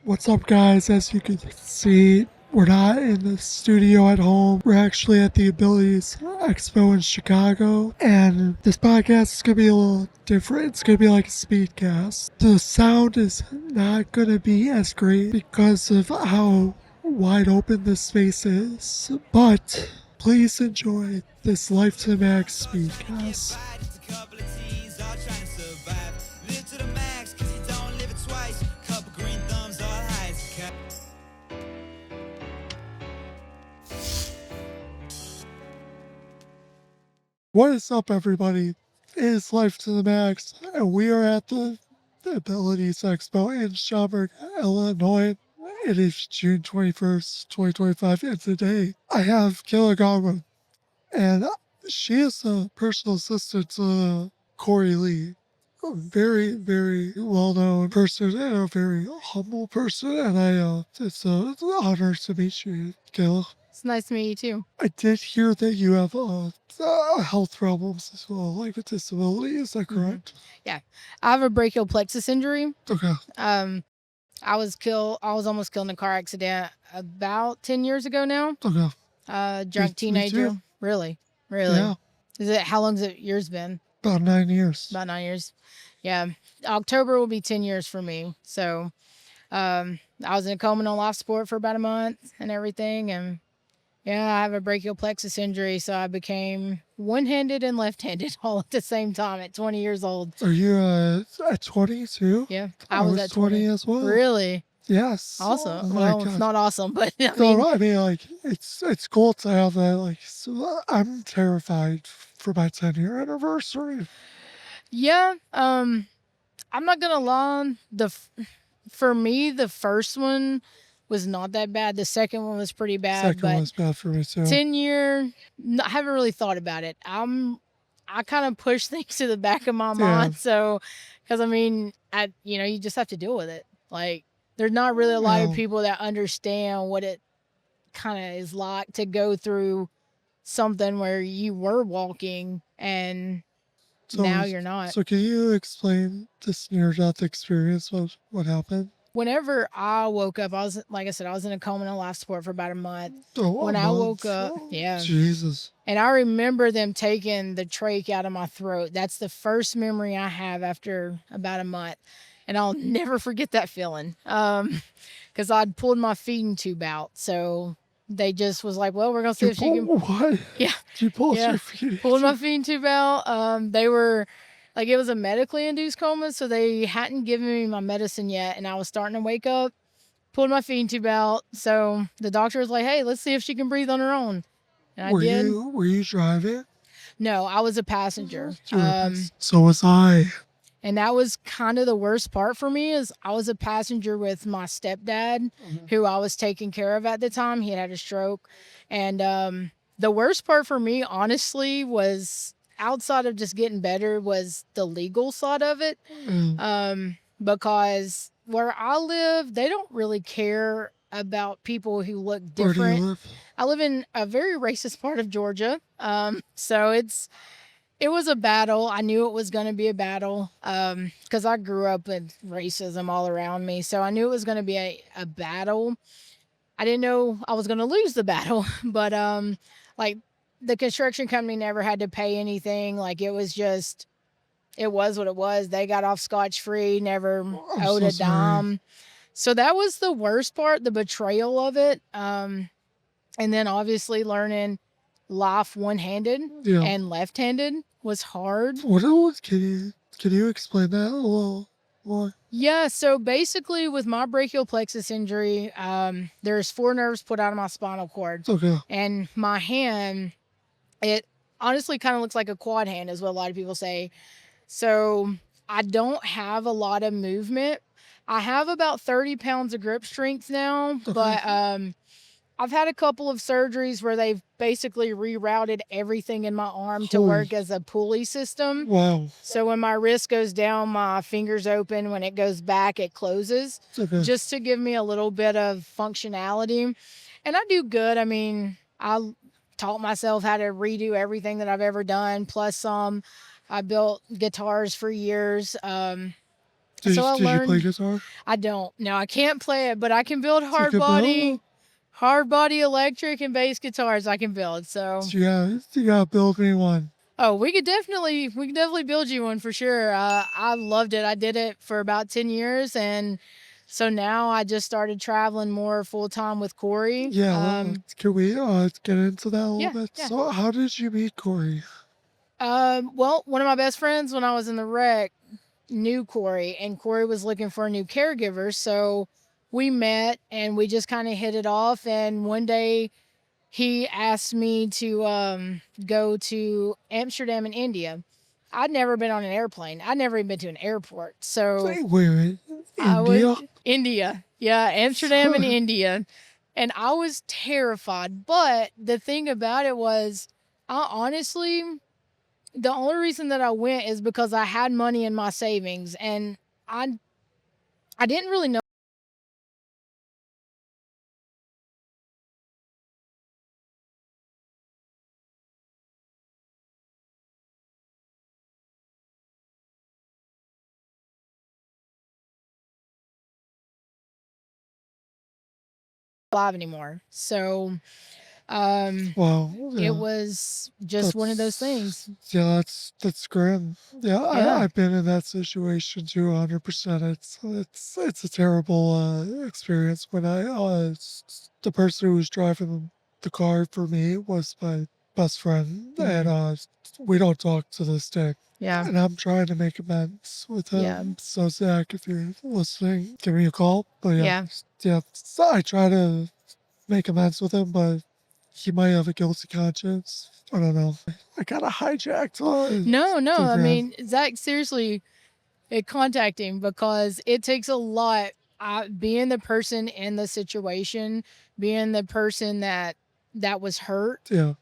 What's up, guys? As you can see, we're not in the studio at home. We're actually at the Abilities Expo in Chicago. And this podcast is going to be a little different. It's going to be like a speedcast. The sound is not going to be as great because of how wide open this space is. But please enjoy this Life to the Max speedcast. What is up, everybody? It is Life to the Max, and we are at the Abilities Expo in Schaumburg, Illinois. It is June 21st, 2025, and today I have Kayla Godwin, and she is a personal assistant to Corey Lee, a very, very well-known person and a very humble person, and it's an honor to meet you, Kayla. It's nice to meet you too. I did hear that you have health problems as well, like a disability. Is that correct? Yeah, I have a brachial plexus injury. Okay. I was almost killed in a car accident about 10 years ago now. Okay. Drunk teenager. too. Really? Yeah. How long's it yours been? About 9 years. About 9 years. Yeah. October will be 10 years for me. So, I was in a coma on life support for about a month and everything, and yeah, I have a brachial plexus injury, so I became one-handed and left-handed all at the same time at 20 years old. Are you at 20 too? Yeah, I was at 20 as well. Really? Yes. Awesome. Oh Well, God. it's not awesome, but I mean, like it's cool to have that. Like, so I'm terrified for my 10-year anniversary. Yeah. I'm not gonna lie. For me, the first one was not that bad. The second one was pretty bad. Second one was bad for me too. 10-year, I haven't really thought about it. I kind of push things to the back of my mind. So, because I mean, you just have to deal with it. Like, there's not really a lot of people that understand what it kind of is like to go through something where you were walking and now you're not. So can you explain this near-death experience? What happened? Whenever I woke up, like I said, I was in a coma and life support for about a month. When I woke up, yeah. Jesus. And I remember them taking the trach out of my throat. That's the first memory I have after about a month. And I'll never forget that feeling. Because I'd pulled my feeding tube out. So they just was like, well, we're going to see if she can. What? Yeah. You pulled your feeding pulled my feeding tube out. They were. Like, it was a medically induced coma, so they hadn't given me my medicine yet, and I was starting to wake up, pulled my feeding tube out, so the doctor was like, hey, let's see if she can breathe on her own. And I did. Were you driving? No, I was a passenger. So was I. And that was kind of the worst part for me, is I was a passenger with my stepdad, who I was taking care of at the time. He had a stroke. And the worst part for me, honestly, was... outside of just getting better, was the legal side of it. Because where I live, they don't really care about people who look different. Where do you live? I live in a very racist part of Georgia. So it was a battle. I knew it was going to be a battle because I grew up with racism all around me. So I knew it was going to be a battle. I didn't know I was going to lose the battle, but the construction company never had to pay anything. Like, it was what it was. They got off scotch-free, never owed a dime. So that was the worst part, the betrayal of it. And then obviously learning life one-handed and left-handed was hard. Can you explain that a little more? Yeah, so basically with my brachial plexus injury, there's 4 nerves put out of my spinal cord. Okay. And my hand... it honestly kind of looks like a quad hand, is what a lot of people say. So I don't have a lot of movement. I have about 30 pounds of grip strength now, but I've had a couple of surgeries where they've basically rerouted everything in my arm to work as a pulley system. Wow. So when my wrist goes down, my fingers open. When it goes back, it closes, just to give me a little bit of functionality. And I do good. I mean, I taught myself how to redo everything that I've ever done, plus some. I built guitars for years. So I Did you play learned. guitar? I don't. No, I can't play it, but I can build You could build? hard body electric and bass guitars. I can build. So You gotta build me one. oh, we could definitely build you one for sure. I loved it. I did it for about 10 years, and so now I just started traveling more full time with Corey. Yeah, can we get into that a little Yeah, bit? yeah. So, how did you meet Corey? Well, one of my best friends when I was in the wreck knew Corey, and Corey was looking for a new caregiver, so we met and we just kind of hit it off. And one day he asked me to go to Amsterdam in India. I'd never been on an airplane. I'd never even been to an airport. So Wait a minute. I was India? India. Yeah, Amsterdam and India. And I was terrified. But the thing about it was, I honestly, the only reason that I went is because I had money in my savings, and I I didn't really know live anymore. So Wow. it Yeah. was just one of those things. Yeah, that's grim. Yeah, Yeah. I've been in that situation too, 100%. It's a terrible experience. When the person who was driving the car for me was my best friend, and we don't talk to this day. Yeah. And I'm trying to make amends with him. Yeah. So Zach, if you're listening, give me a call. But yeah, Yeah. so I try to make amends with him, but he might have a guilty conscience. I don't know. I got hijacked. No. I mean, Zach, seriously, contact him because it takes a lot. Being the person in the situation, being the person that was hurt, Yeah.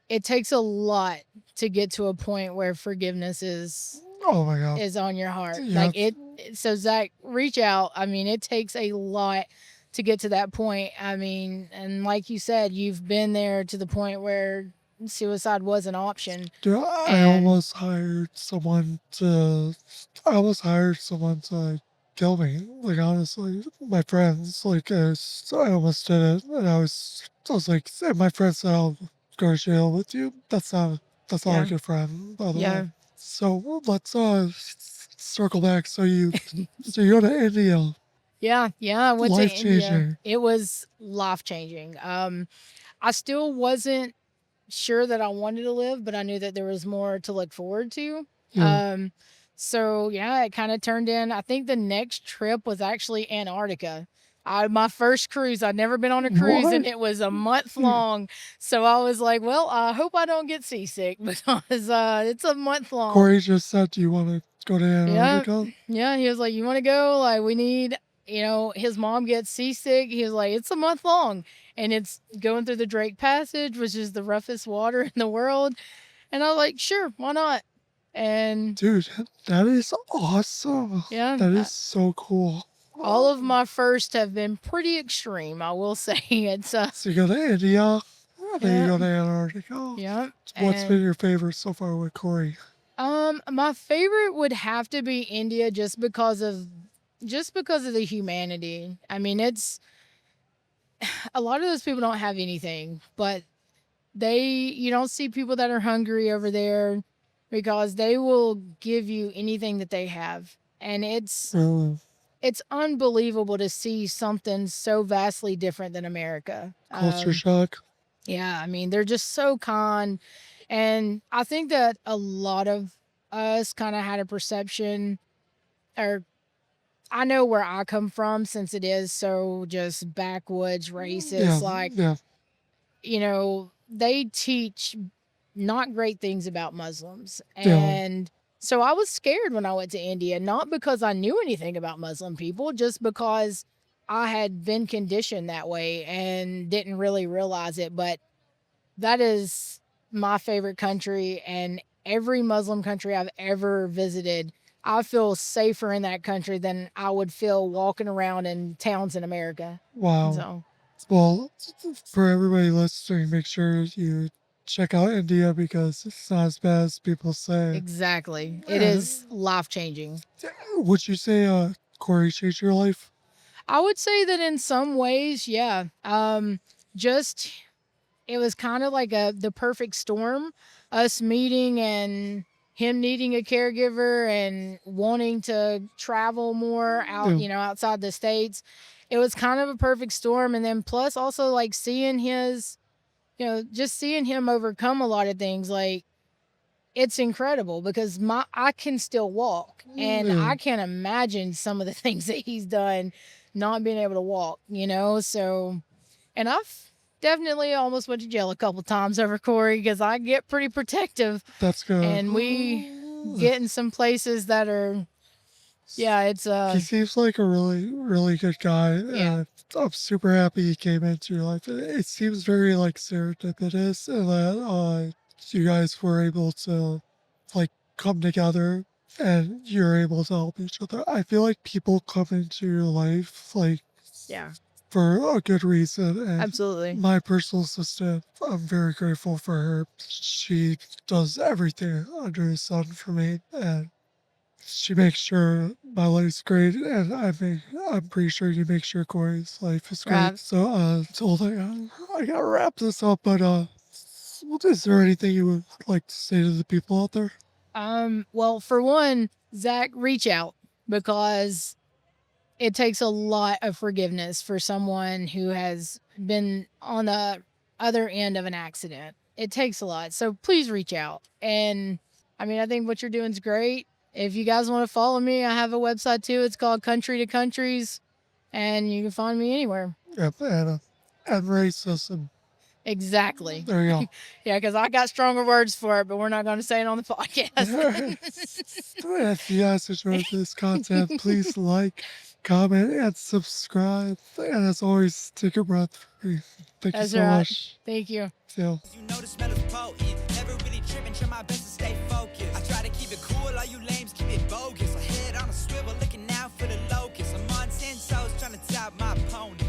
it takes a lot to get to a point where forgiveness Oh my God. is on your heart. Yeah. Like it. So Zach, reach out. I mean, it takes a lot to get to that point. I mean, and like you said, you've been there to the point where suicide was an option. Dude, I almost hired someone to. I almost hired someone to kill me. Like honestly, my friends. Like so I almost did it, and I was like, and my friend said, "I'll go to jail with you." That's not. That's not Yeah. a good friend, by the Yeah. way. So let's circle back. So you go to India. Yeah, I went to Life India. changing. It was life changing. I still wasn't sure that I wanted to live, but I knew that there was more to look forward to. Yeah. So yeah, it kind of turned in. I think the next trip was actually Antarctica. My first cruise. I'd never been on a cruise, What? and it was a month long. So I was like, well, I hope I don't get seasick because it's a month long. Corey just said, "Do you want to go to Antarctica?" Yeah, he was like, you want to go? Like, we need, his mom gets seasick. He was like, it's a month long, and it's going through the Drake Passage, which is the roughest water in the world. And I was like, sure, why not? And Dude, that is awesome. yeah, That is so cool. all of my firsts have been pretty extreme, I will say. It's So you go to India, then you go to Antarctica. yeah. What's been your favorite so far with Corey? My favorite would have to be India just because of the humanity. I mean, it's a lot of those people don't have anything, but you don't see people that are hungry over there because they will give you anything that they have. And it's unbelievable to see something so vastly different than America. Culture shock. Yeah, I mean, they're just so kind. And I think that a lot of us kind of had a perception, or I know where I come from since it is so just backwoods racist. They teach not great things about Muslims. And so I was scared when I went to India, not because I knew anything about Muslim people, just because I had been conditioned that way and didn't really realize it. But that is my favorite country, and every Muslim country I've ever visited, I feel safer in that country than I would feel walking around in towns in America. Wow. So, well, for everybody listening, make sure you check out India because it's not as bad as people say. Exactly. It And is life changing. would you say Corey changed your life? I would say that in some ways, yeah. Just it was kind of like the perfect storm, us meeting and him needing a caregiver and wanting to travel more out, Yeah. outside the states. It was kind of a perfect storm, and then plus also like seeing his, just seeing him overcome a lot of things, like it's incredible because I can still walk, and Yeah. I can't imagine some of the things that he's done not being able to walk, so. And I've definitely almost went to jail a couple times over Corey because I get pretty protective, That's good. and we get in some places that are, yeah, it's He seems like a really, really good guy. yeah, And I'm super happy he came into your life. It seems very like serendipitous and that you guys were able to like come together and you're able to help each other. I feel like people come into your life like yeah, for a good reason. And absolutely. my personal assistant, I'm very grateful for her. She does everything under the sun for me. And she makes sure my life's great, and I'm pretty sure you make sure Corey's life is great. Right. So, told I gotta wrap this up, but is there anything you would like to say to the people out there? Well, for one, Zach, reach out because it takes a lot of forgiveness for someone who has been on the other end of an accident. It takes a lot. So please reach out. And I mean, I think what you're doing is great. If you guys want to follow me, I have a website too. It's called Country to Countries, and you can find me anywhere. Yep, and racism. Exactly. There you go. Yeah, because I got stronger words for it, but we're not going to say it on the podcast. If you guys enjoyed this content, please like, comment, and subscribe. And as always, take a breath. Thank That's you so right. much. Thank you. So. You know the smell is potent. Never really tripping, try my best to stay focused. I try to keep it cool, all you lames keep it bogus. I head on a swivel, looking out for the locust. I'm on 10 toes, trying to top my opponent.